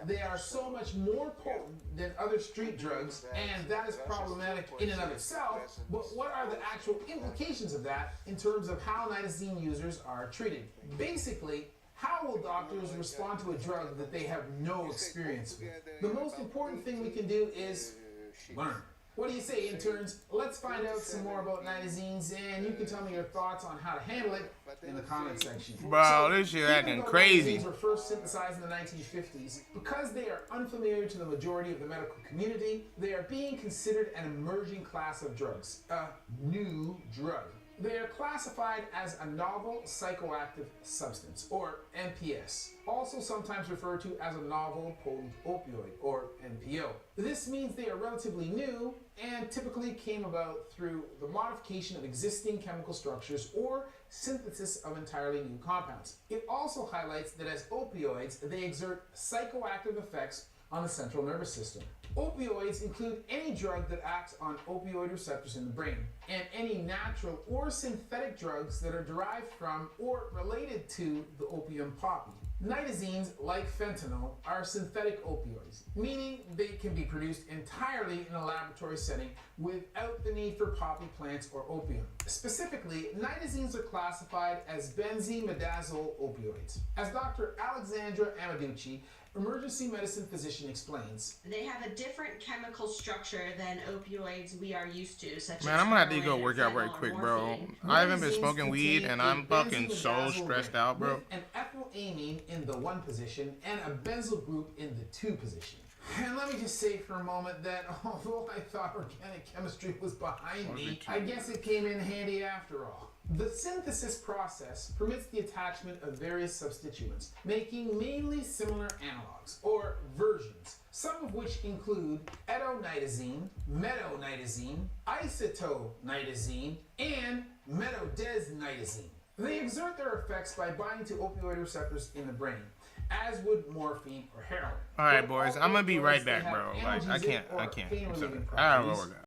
They are so much more potent than other street drugs, and that is problematic in and of itself. But what are the actual implications of that in terms of how nitazene users are treated? Basically, how will doctors respond to a drug that they have no experience with? The most important thing we can do is learn. What do you say, interns? Let's find out some more about nitazenes, and you can tell me your thoughts on how to handle it in the comment section. Bro, this shit acting crazy. Nitazenes were first synthesized in the 1950s. Because they are unfamiliar to the majority of the medical community, they are being considered an emerging class of drugs, a new drug. They are classified as a novel psychoactive substance, or NPS, also sometimes referred to as a novel potent opioid, or NPO. This means they are relatively new and typically came about through the modification of existing chemical structures or synthesis of entirely new compounds. It also highlights that as opioids, they exert psychoactive effects on the central nervous system. Opioids include any drug that acts on opioid receptors in the brain, and any natural or synthetic drugs that are derived from or related to the opium poppy. Nitazenes, like fentanyl, are synthetic opioids, meaning they can be produced entirely in a laboratory setting without the need for poppy plants or opium. Specifically, nitazenes are classified as benzimidazole opioids. As Dr. Alexandra Amaducci, emergency medicine physician, explains, they have a different chemical structure than opioids we are used to, such Man, as I'm gonna have to go heroin, work out right fentanyl, or quick, bro. morphine. I haven't been Nitazenes smoking weed contain and a I'm fucking so benzimidazole stressed ring out, bro. with an ethylamine in the 1 position and a benzyl group in the 2 position. And let me just say for a moment that although I thought organic chemistry was behind me, I guess it came in handy after all. The synthesis process permits the attachment of various substituents, making mainly similar analogs, or versions, some of which include etonitazene, metonitazene, isotonitazene, and metodesnitazene. They exert their effects by binding to opioid receptors in the brain, as would morphine or heroin. Alright, boys, I'm gonna be right back, bro. Like, I can't. I'm sorry. I gotta go work out.